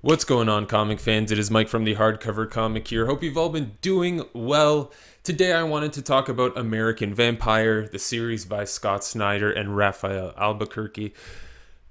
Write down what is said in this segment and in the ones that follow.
What's going on, comic fans? It is Mike from the Hardcover Comic here. Hope you've all been doing well. Today I wanted to talk about American Vampire, the series by Scott Snyder and Raphael Albuquerque.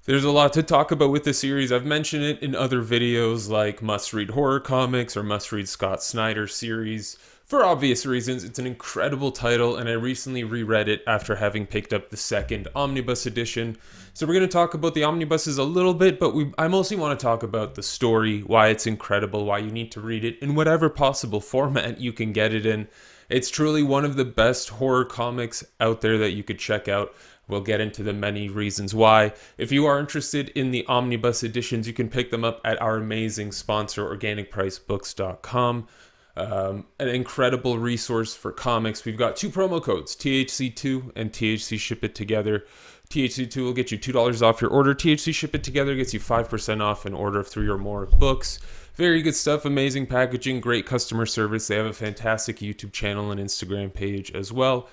There's a lot to talk about with the series. I've mentioned it in other videos like must-read horror comics or must-read Scott Snyder series. For obvious reasons, it's an incredible title, and I recently reread it after having picked up the second Omnibus edition. So we're going to talk about the omnibuses a little bit, but I mostly want to talk about the story, why it's incredible, why you need to read it in whatever possible format you can get it in. It's truly one of the best horror comics out there that you could check out. We'll get into the many reasons why. If you are interested in the omnibus editions, you can pick them up at our amazing sponsor, organicpricebooks.com. An incredible resource for comics. We've got two promo codes, THC2 and THC Ship It Together. THC2 will get you $2 off your order. THC Ship It Together gets you 5% off an order of 3 or more books. Very good stuff, amazing packaging, great customer service. They have a fantastic YouTube channel and Instagram page as well.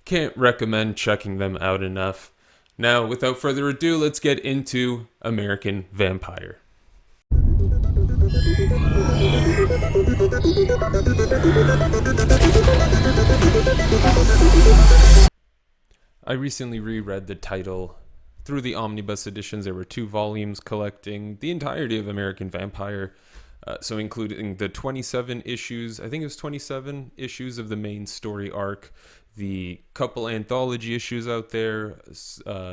Can't recommend checking them out enough. Now, without further ado, let's get into American Vampire. I recently reread the title through the omnibus editions. There were 2 volumes collecting the entirety of American Vampire, so including the 27 issues, I think it was 27 issues of the main story arc, the couple anthology issues out there,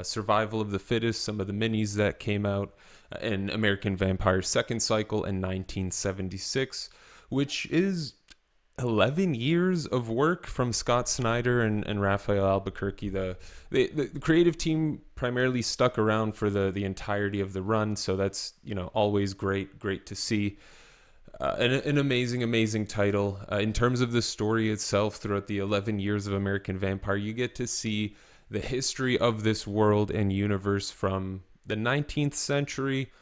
Survival of the Fittest, some of the minis that came out, and American Vampire's second cycle in 1976, which is 11 years of work from Scott Snyder and Raphael Albuquerque. The creative team primarily stuck around for the entirety of the run, so that's always great to see. An amazing title. In terms of the story itself, throughout the 11 years of American Vampire, you get to see the history of this world and universe from the 19th century,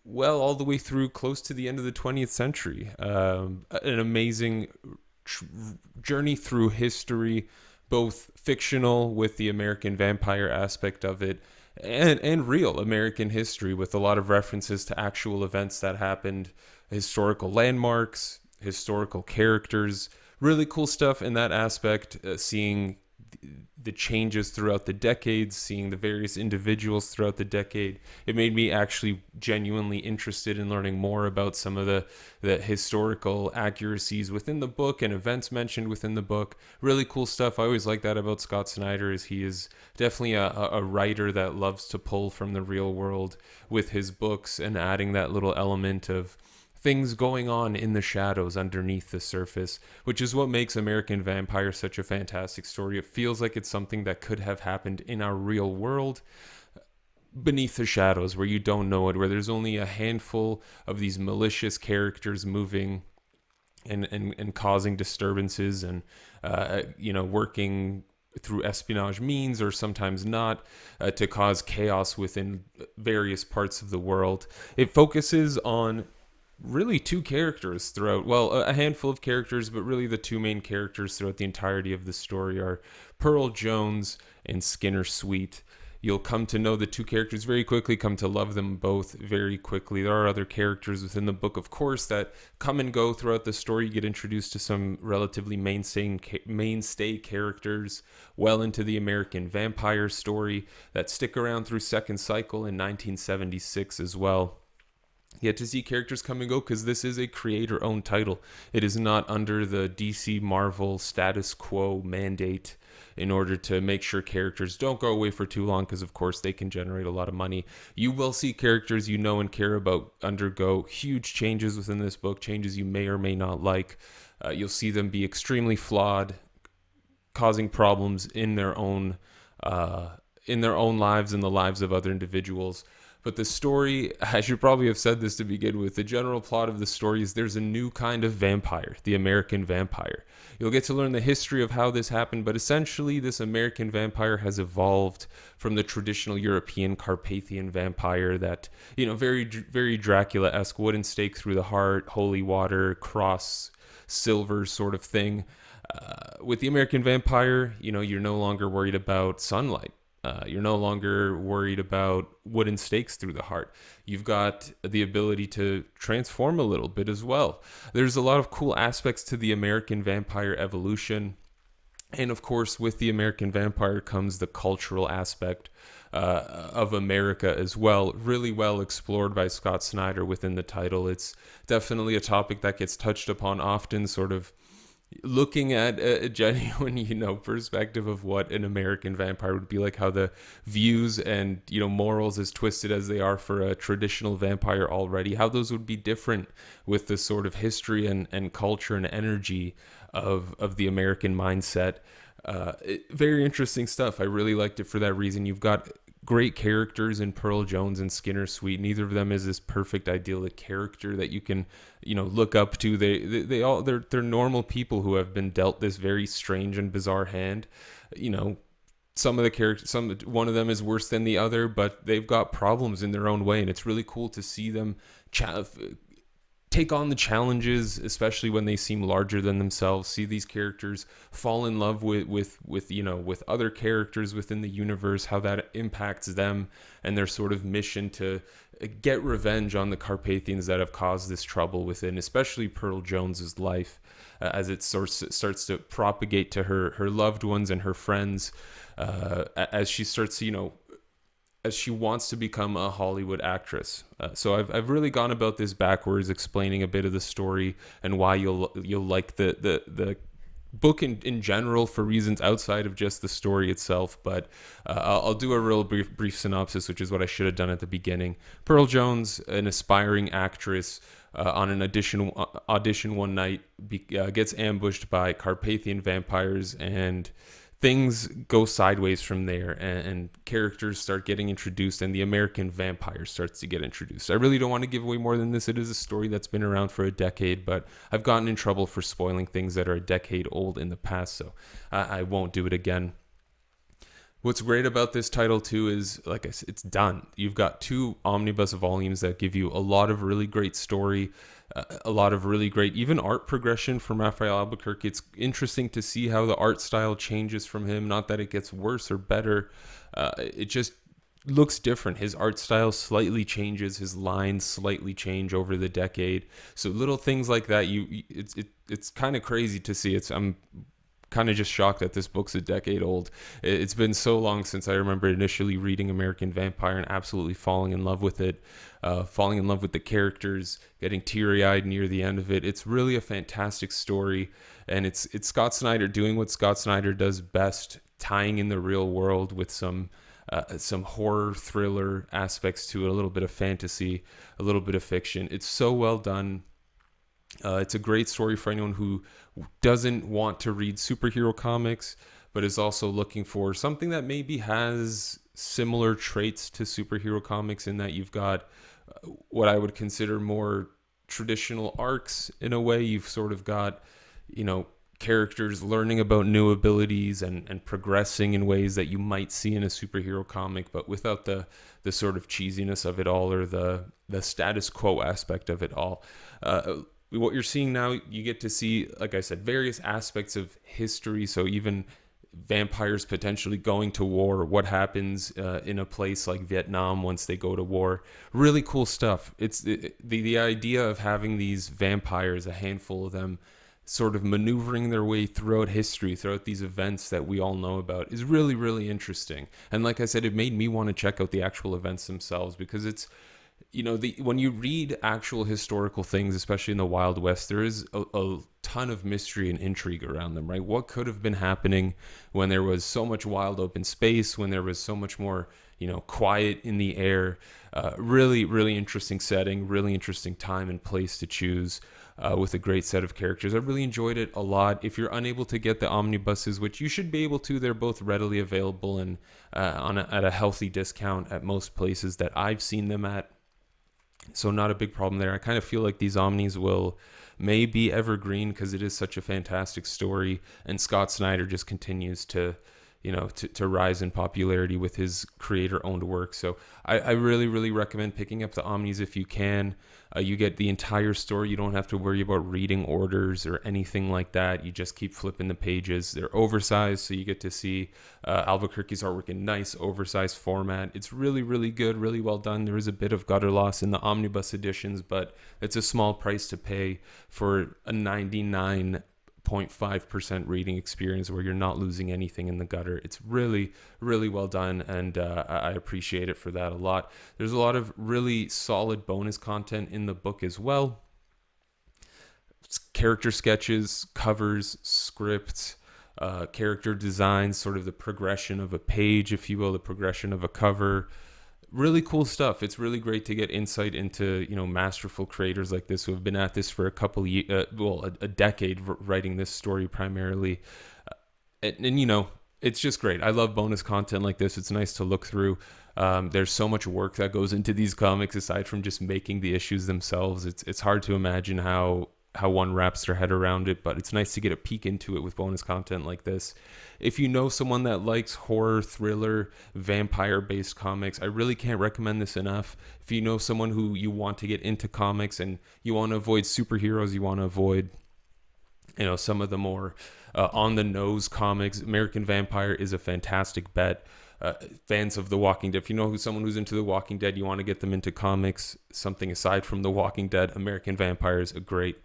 well, all the way through close to the end of the 20th century. An amazing journey through history, both fictional with the American Vampire aspect of it, and real American history with a lot of references to actual events that happened, historical landmarks, historical characters, really cool stuff in that aspect, seeing the changes throughout the decades, seeing the various individuals throughout the decade. It made me actually genuinely interested in learning more about some of the historical accuracies within the book and events mentioned within the book. Really cool stuff. I always like that about Scott Snyder, is he is definitely a writer that loves to pull from the real world with his books and adding that little element of things going on in the shadows underneath the surface, which is what makes American Vampire such a fantastic story. It feels like it's something that could have happened in our real world, beneath the shadows, where you don't know it, where there's only a handful of these malicious characters moving and causing disturbances and working through espionage means, or sometimes not, to cause chaos within various parts of the world. It focuses on really 2 characters throughout, well, a handful of characters, but really the 2 main characters throughout the entirety of the story are Pearl Jones and Skinner Sweet. You'll come to know the 2 characters very quickly, come to love them both very quickly. There are other characters within the book, of course, that come and go throughout the story. You get introduced to some relatively mainstay characters well into the American Vampire story that stick around through second cycle in 1976 as well. You get to see characters come and go because this is a creator-owned title. It is not under the DC Marvel status quo mandate in order to make sure characters don't go away for too long, because of course they can generate a lot of money. You will see characters you know and care about undergo huge changes within this book, changes you may or may not like. You'll see them be extremely flawed, causing problems in their own lives and the lives of other individuals. But the story, I should probably have said this to begin with, the general plot of the story is there's a new kind of vampire, the American Vampire. You'll get to learn the history of how this happened, but essentially this American Vampire has evolved from the traditional European Carpathian vampire that, very, very Dracula-esque, wooden stake through the heart, holy water, cross, silver sort of thing. With the American Vampire, you're no longer worried about sunlight. You're no longer worried about wooden stakes through the heart. You've got the ability to transform a little bit as well. There's a lot of cool aspects to the American vampire evolution. And of course, with the American vampire comes the cultural aspect of America as well. Really well explored by Scott Snyder within the title. It's definitely a topic that gets touched upon often, sort of looking at a genuine, perspective of what an American vampire would be like, how the views and, morals, as twisted as they are for a traditional vampire already, how those would be different with the sort of history and culture and energy of the American mindset. Very interesting stuff. I really liked it for that reason. You've got great characters in Pearl Jones and Skinner Sweet. Neither of them is this perfect idyllic character that you can, look up to. They're normal people who have been dealt this very strange and bizarre hand. Some of the characters, one of them is worse than the other, but they've got problems in their own way, and it's really cool to see them take on the challenges, especially when they seem larger than themselves. See these characters fall in love with other characters within the universe, how that impacts them and their sort of mission to get revenge on the Carpathians that have caused this trouble within, especially Pearl Jones's life, as it starts to propagate to her loved ones and her friends, as she starts, as she wants to become a Hollywood actress. So I've really gone about this backwards, explaining a bit of the story and why you'll like the book in general for reasons outside of just the story itself. But I'll do a real brief synopsis, which is what I should have done at the beginning. Pearl Jones, an aspiring actress, on an audition one night, gets ambushed by Carpathian vampires, and things go sideways from there, and characters start getting introduced, and the American vampire starts to get introduced. I really don't want to give away more than this. It is a story that's been around for a decade, but I've gotten in trouble for spoiling things that are a decade old in the past, so I won't do it again. What's great about this title too is, like I said, it's done. You've got 2 omnibus volumes that give you a lot of really great story, a lot of really great even art progression from Raphael Albuquerque. It's interesting to see how the art style changes from him. Not that it gets worse or better. It just looks different. His art style slightly changes. His lines slightly change over the decade. So little things like that, it's kind of crazy to see. I'm kind of just shocked that this book's a decade old. It's been so long since I remember initially reading American Vampire and absolutely falling in love with it, falling in love with the characters, getting teary-eyed near the end of it. It's really a fantastic story, and it's Scott Snyder doing what Scott Snyder does best, tying in the real world with some horror thriller aspects to it, a little bit of fantasy, a little bit of fiction. It's so well done. It's a great story for anyone who doesn't want to read superhero comics, but is also looking for something that maybe has similar traits to superhero comics, in that you've got what I would consider more traditional arcs in a way. You've sort of got, characters learning about new abilities and progressing in ways that you might see in a superhero comic, but without the sort of cheesiness of it all, or the status quo aspect of it all. What you're seeing now, you get to see, like I said, various aspects of history. So even vampires potentially going to war, what happens in a place like Vietnam once they go to war. Really cool stuff. It's the idea of having these vampires, a handful of them, sort of maneuvering their way throughout history, throughout these events that we all know about, is really, really interesting. And like I said, it made me want to check out the actual events themselves, because it's, when you read actual historical things, especially in the Wild West, there is a ton of mystery and intrigue around them, right? What could have been happening when there was so much wild open space, when there was so much more, quiet in the air? Really, really interesting setting, really interesting time and place to choose, with a great set of characters. I really enjoyed it a lot. If you're unable to get the omnibuses, which you should be able to, they're both readily available and at a healthy discount at most places that I've seen them at. So not a big problem there. I kind of feel like these Omnis may be evergreen, because it is such a fantastic story, and Scott Snyder just continues to, to rise in popularity with his creator-owned work. So I really, really recommend picking up the Omnis if you can. You get the entire story. You don't have to worry about reading orders or anything like that. You just keep flipping the pages. They're oversized, so you get to see Albuquerque's artwork in nice, oversized format. It's really, really good, really well done. There is a bit of gutter loss in the Omnibus editions, but it's a small price to pay for a 99.5% reading experience where you're not losing anything in the gutter. It's really, really well done, and I appreciate it for that a lot. There's a lot of really solid bonus content in the book as well. It's character sketches, covers, scripts, character designs, sort of the progression of a page, if you will, the progression of a cover. Really cool stuff. It's really great to get insight into, masterful creators like this who have been at this for a couple years, a decade, writing this story primarily. And it's just great. I love bonus content like this. It's nice to look through. There's so much work that goes into these comics aside from just making the issues themselves. It's hard to imagine how one wraps their head around it, but it's nice to get a peek into it with bonus content like this. If you know someone that likes horror, thriller, vampire-based comics, I really can't recommend this enough. If you know someone who you want to get into comics and you want to avoid superheroes, you want to avoid some of the more on-the-nose comics, American Vampire is a fantastic bet. Fans of The Walking Dead, if you know someone who's into The Walking Dead, you want to get them into comics, something aside from The Walking Dead, American Vampire is a great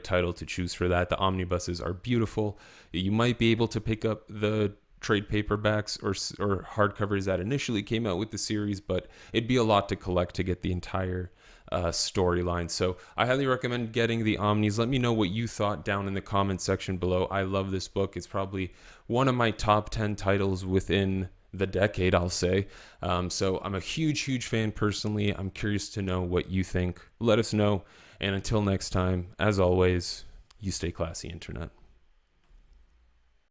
title to choose for that. The omnibuses are beautiful. You might be able to pick up the trade paperbacks or hardcovers that initially came out with the series, but it'd be a lot to collect to get the entire storyline. So I highly recommend getting the Omnis. Let me know what you thought down in the comment section below. I love this book. It's probably one of my top 10 titles within the decade, I'll say. So I'm a huge fan personally. I'm curious to know what you think. Let us know. And until next time, as always, you stay classy, Internet.